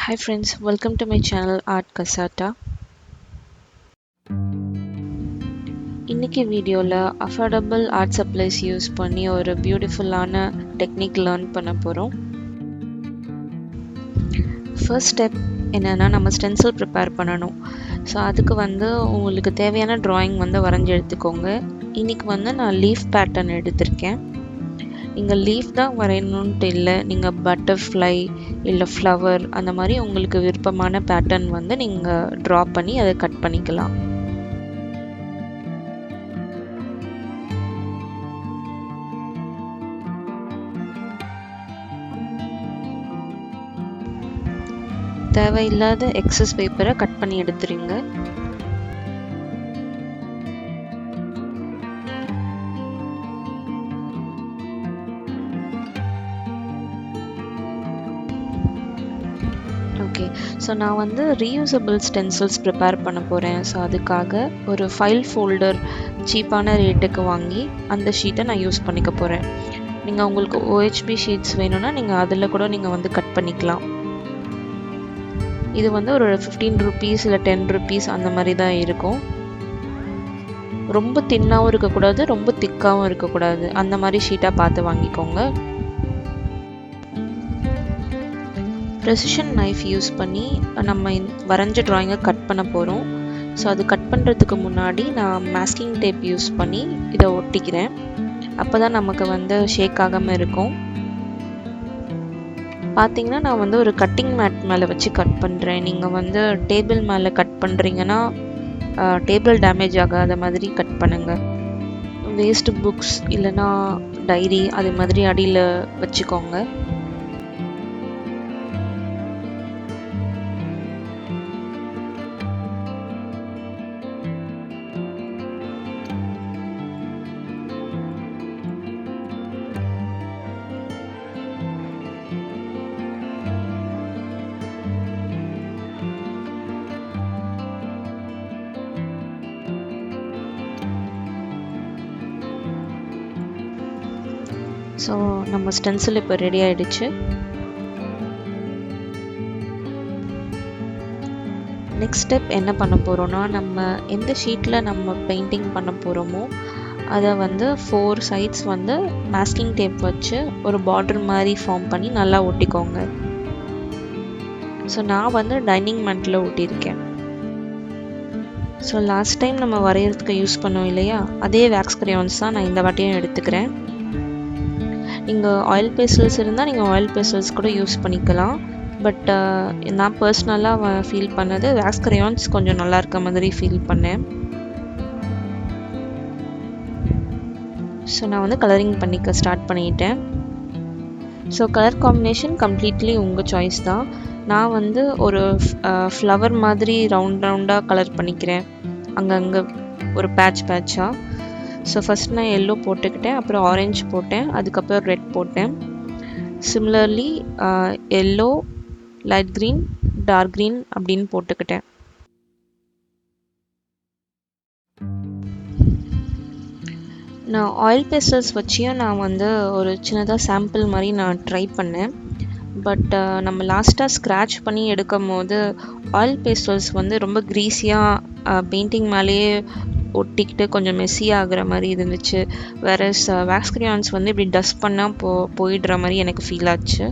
Hi friends, welcome to my channel sartcassata. இன்னைக்கு வீடியோல affordable art supplies use பண்ணி ஒரு பியூட்டிஃபுல்லான டெக்னிக் லேர்ன் பண்ண போறோம். ஃபர்ஸ்ட் ஸ்டெப் என்னன்னா நம்ம stencil ப்ரிப்பேர் பண்ணணும். ஸோ அதுக்கு உங்களுக்கு தேவையான drawing வரைஞ்சி எடுத்துக்கோங்க. இன்னைக்கு நான் லீஃப் பேட்டர்ன் எடுத்திருக்கேன். நீங்கள் லீஃப் தான் வரையணுன்ட்டு இல்லை, நீங்கள் பட்டர்ஃப்ளை இல்லை ஃப்ளவர் அந்த மாதிரி உங்களுக்கு விருப்பமான பேட்டர்ன் நீங்கள் ட்ரா பண்ணி அதை கட் பண்ணிக்கலாம். தேவையில்லாத எக்ஸஸ் பேப்பரை கட் பண்ணி எடுத்துருங்க. ஓகே, ஸோ நான் ரீயூசபிள் ஸ்டென்சில்ஸ் ப்ரிப்பேர் பண்ண போகிறேன். ஸோ அதுக்காக ஒரு ஃபைல் ஃபோல்டர் சீப்பான ரேட்டுக்கு வாங்கி அந்த ஷீட்டை நான் யூஸ் பண்ணிக்க போகிறேன். நீங்கள் உங்களுக்கு OHB ஷீட்ஸ் வேணும்னா நீங்கள் அதில் கூட நீங்கள் கட் பண்ணிக்கலாம். இது ஒரு 15 rupees இல்லை 10 rupees அந்த மாதிரி தான் இருக்கும். ரொம்ப தின்னாகவும் இருக்கக்கூடாது, ரொம்ப திக்காகவும் இருக்கக்கூடாது, அந்த மாதிரி ஷீட்டாக பார்த்து வாங்கிக்கோங்க. ப்ரெசிஷன் நைஃப் யூஸ் பண்ணி நம்ம வரைஞ்ச ட்ராயிங்கை கட் பண்ண போகிறோம். ஸோ அது கட் பண்ணுறதுக்கு முன்னாடி நான் மாஸ்கிங் டேப் யூஸ் பண்ணி இதை ஒட்டிக்கிறேன். அப்போ தான் நமக்கு ஷேக் ஆகாமல் இருக்கும். பார்த்தீங்கன்னா நான் ஒரு கட்டிங் மேட் மேலே வச்சு கட் பண்ணுறேன். நீங்கள் டேபிள் மேலே கட் பண்ணுறீங்கன்னா டேபிள் டேமேஜ் ஆகாத மாதிரி கட் பண்ணுங்கள். வேஸ்ட் புக்ஸ் இல்லைன்னா டைரி அது மாதிரி அடியில் வச்சுக்கோங்க. ஸோ நம்ம ஸ்டென்சில் இப்போ ரெடி ஆகிடுச்சு. நெக்ஸ்ட் ஸ்டெப் என்ன பண்ண போகிறோன்னா, நம்ம எந்த ஷீட்டில் நம்ம பெயிண்டிங் பண்ண போகிறோமோ அதை 4 சைட்ஸ் மாஸ்கிங் டேப் வச்சு ஒரு பார்டர் மாதிரி ஃபார்ம் பண்ணி நல்லா ஒட்டிக்கோங்க. ஸோ நான் டைனிங் மேட்டில் ஒட்டியிருக்கேன். ஸோ லாஸ்ட் டைம் நம்ம வரைகிறதுக்கு யூஸ் பண்ணோம் இல்லையா, அதே வேக்ஸ் கிரையான்ஸ் தான் நான் இந்த வாட்டியும் எடுத்துக்கிறேன். நீங்கள் ஆயில் பேஸ்டல்ஸ் இருந்தால் நீங்கள் ஆயில் பேஸ்டல்ஸ் கூட யூஸ் பண்ணிக்கலாம். பட் நான் பர்சனலாக ஃபீல் பண்ணது வேக்ஸ் கிரையான்ஸ் கொஞ்சம் நல்லா இருக்க மாதிரி ஃபீல் பண்ணேன். ஸோ நான் கலரிங் பண்ணிக்க ஸ்டார்ட் பண்ணிட்டேன். ஸோ கலர் காம்பினேஷன் கம்ப்ளீட்லி உங்கள் சாய்ஸ் தான். நான் ஒரு ஃப்ளவர் மாதிரி ரவுண்டாக கலர் பண்ணிக்கிறேன், அங்கங்கே ஒரு பேட்சாக. ஸோ ஃபஸ்ட் நான் எல்லோ போட்டுக்கிட்டேன், அப்புறம் ஆரஞ்சு போட்டேன், அதுக்கப்புறம் ரெட் போட்டேன். Similarly yellow, light green, dark green அப்படின்னு போட்டுக்கிட்டேன். நான் ஆயில் பேஸ்டல்ஸ் வச்சியும் நான் ஒரு சின்னதாக சாம்பிள் மாதிரி நான் ட்ரை பண்ணேன். பட் நம்ம லாஸ்ட்டாக ஸ்க்ராட்ச் பண்ணி எடுக்கும் போது ஆயில் பேஸ்டல்ஸ் ரொம்ப க்ரீஸியாக பெயிண்டிங் மேலேயே ஒட்டிக்கிட்டு கொஞ்சம் மெஸ்ஸி ஆகுற மாதிரி இருந்துச்சு. வேற வேக்ஸ் கிரையான்ஸ் இப்படி டஸ்ட் பண்ணால் போயிடுற மாதிரி எனக்கு ஃபீல் ஆச்சு.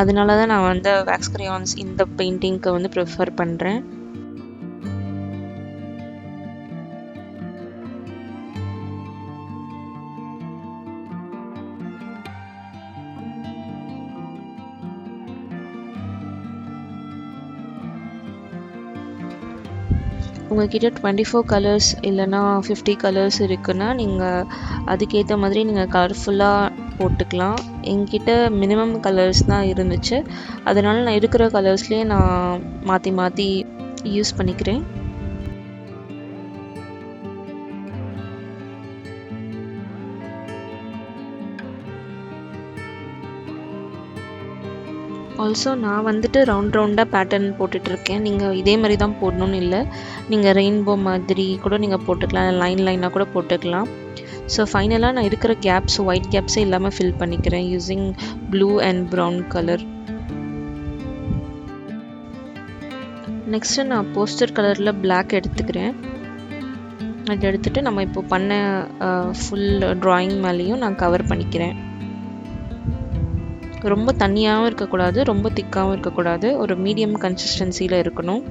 அதனால தான் நான் வேக்ஸ் கிரையான்ஸ் இந்த பெயிண்டிங்க்கு ப்ரிஃபர் பண்ணுறேன். உங்கள்கிட்ட 24 கலர்ஸ் இல்லைனா 50 கலர்ஸ் இருக்குன்னா நீங்கள் அதுக்கேற்ற மாதிரி நீங்கள் கலர்ஃபுல்லாக போட்டுக்கலாம். என்கிட்ட மினிமம் கலர்ஸ் தான் இருந்துச்சு, அதனால் நான் இருக்கிற கலர்ஸ்லேயே நான் மாற்றி யூஸ் பண்ணிக்கிறேன். ஆல்சோ நான் ரவுண்டாக பேட்டர்ன் போட்டுட்ருக்கேன். நீங்கள் இதே மாதிரி தான் போடணும்னு இல்லை, நீங்கள் ரெயின்போ மாதிரி கூட நீங்கள் போட்டுக்கலாம், லைனாக கூட போட்டுக்கலாம். ஸோ ஃபைனலாக நான் இருக்கிற கேப்ஸ் ஒயிட் கேப்ஸே இல்லாமல் ஃபில் பண்ணிக்கிறேன் using blue and brown colour. Next நான் போஸ்டர் கலரில் பிளாக் எடுத்துக்கிறேன். அது எடுத்துகிட்டு நம்ம இப்போ பண்ண ஃபுல் ட்ராயிங் மேலேயும் நான் கவர் பண்ணிக்கிறேன். ரொம்ப தண்ணியாகவும் இருக்கக்கூடாது, ரொம்ப திக்காகவும் இருக்கக்கூடாது, ஒரு மீடியம் கன்சிஸ்டன்சியில் இருக்கணும்.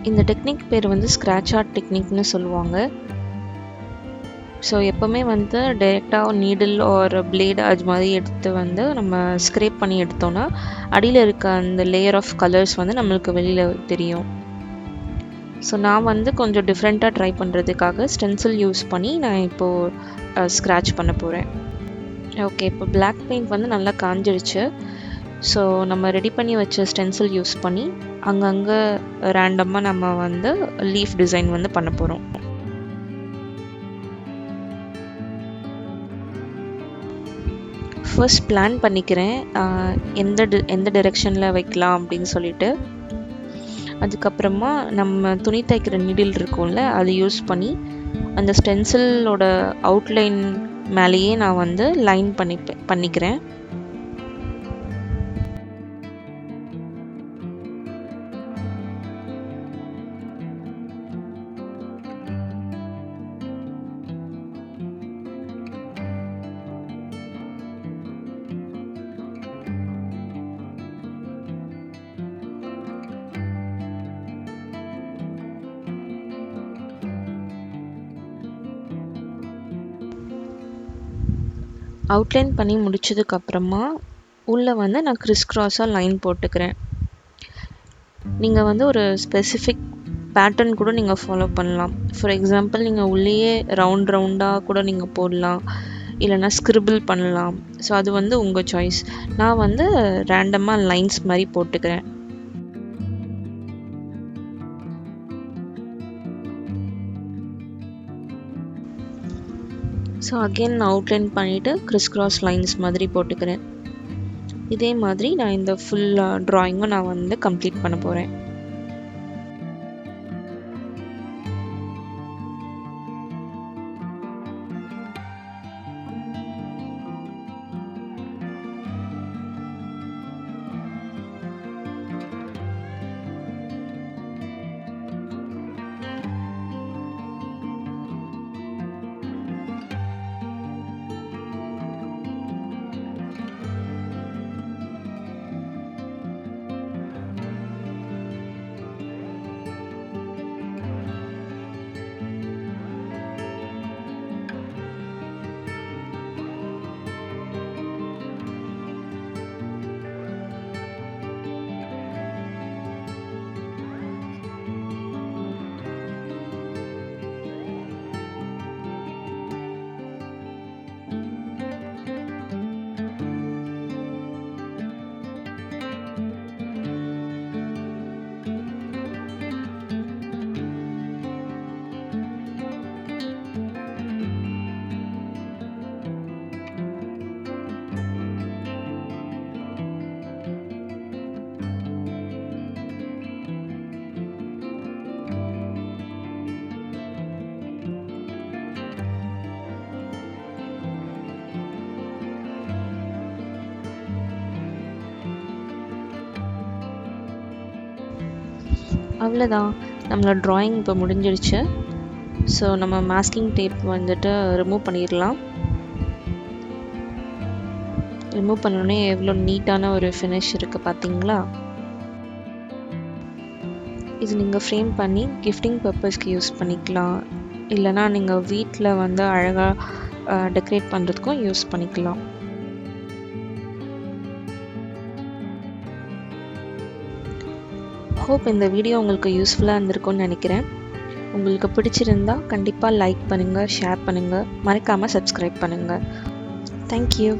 இந்த டெக்னிக் பேர் வந்து ஸ்க்ராட்ச் ஆர்ட் டெக்னிக்னு சொல்லுவாங்க. ஸோ எப்போவுமே வந்து டைரெக்டாக நீடில் ஒரு பிளேடு அது மாதிரி எடுத்து வந்து நம்ம ஸ்க்ரேப் பண்ணி எடுத்தோன்னா அடியில் இருக்க அந்த லேயர் ஆஃப் கலர்ஸ் வந்து நம்மளுக்கு வெளியில் தெரியும். ஸோ நான் வந்து கொஞ்சம் டிஃப்ரெண்ட்டாக ட்ரை பண்ணுறதுக்காக ஸ்டென்சில் யூஸ் பண்ணி நான் இப்போது ஸ்க்ராட்ச் பண்ண போகிறேன். ஓகே, இப்போ பிளாக் பெயிண்ட் வந்து நல்லா காஞ்சிடுச்சு. ஸோ நம்ம ரெடி பண்ணி வச்ச ஸ்டென்சில் யூஸ் பண்ணி அங்கங்கே ரேண்டமாக நம்ம வந்து லீஃப் டிசைன் வந்து பண்ண போகிறோம். ஃபர்ஸ்ட் பிளான் பண்ணிக்கிறேன் எந்த டைரெக்ஷனில் வைக்கலாம் அப்படின்னு சொல்லிட்டு. அதுக்கப்புறமா நம்ம துணி தைக்கிற நீடில் இருக்கும்ல, அது யூஸ் பண்ணி அந்த ஸ்டென்சிலோட அவுட்லைன் மேலேயே நான் வந்து லைன் பண்ணிக்கிறேன். அவுட்லைன் பண்ணி முடிச்சதுக்கப்புறமா உள்ளே வந்து நான் கிறிஸ் கிராஸாக லைன் போட்டுக்கிறேன். நீங்கள் வந்து ஒரு ஸ்பெசிஃபிக் பேட்டர்ன் கூட நீங்கள் ஃபாலோ பண்ணலாம். ஃபார் எக்ஸாம்பிள் நீங்கள் உள்ளேயே ரவுண்டாக கூட நீங்கள் போடலாம், இல்லைனா ஸ்கிரிபிள் பண்ணலாம். ஸோ அது வந்து உங்கள் சாய்ஸ். நான் வந்து ரேண்டமாக லைன்ஸ் மாதிரி போட்டுக்கிறேன். ஸோ அகெயின் நான் அவுட்லைன் பண்ணிவிட்டு கிறிஸ் கிராஸ் லைன்ஸ் மாதிரி போட்டுக்கிறேன். இதே மாதிரி நான் இந்த ஃபுல் ட்ராயிங்கும் நான் வந்து கம்ப்ளீட் பண்ண போகிறேன். அவ்வளோதான், நம்மளோட ட்ராயிங் இப்போ முடிஞ்சிடுச்சு. ஸோ நம்ம மாஸ்கிங் டேப் வந்துட்டு ரிமூவ் பண்ணிடலாம். ரிமூவ் பண்ணோடனே எவ்வளோ நீட்டான ஒரு ஃபினிஷ் இருக்குது பார்த்தீங்களா? இது நீங்கள் ஃப்ரேம் பண்ணி கிஃப்டிங் பர்பஸ்க்கு யூஸ் பண்ணிக்கலாம், இல்லைனா நீங்கள் வீட்டில் வந்து அழகாக டெக்கரேட் பண்ணுறதுக்கும் யூஸ் பண்ணிக்கலாம். ஹோப் இந்த வீடியோ உங்களுக்கு யூஸ்ஃபுல்லாக இருந்திருக்கும்னு நினைக்கிறேன். உங்களுக்கு பிடிச்சிருந்தா கண்டிப்பாக லைக் பண்ணுங்கள், ஷேர் பண்ணுங்கள், மறக்காமல் சப்ஸ்கிரைப் பண்ணுங்கள். தேங்க்யூ.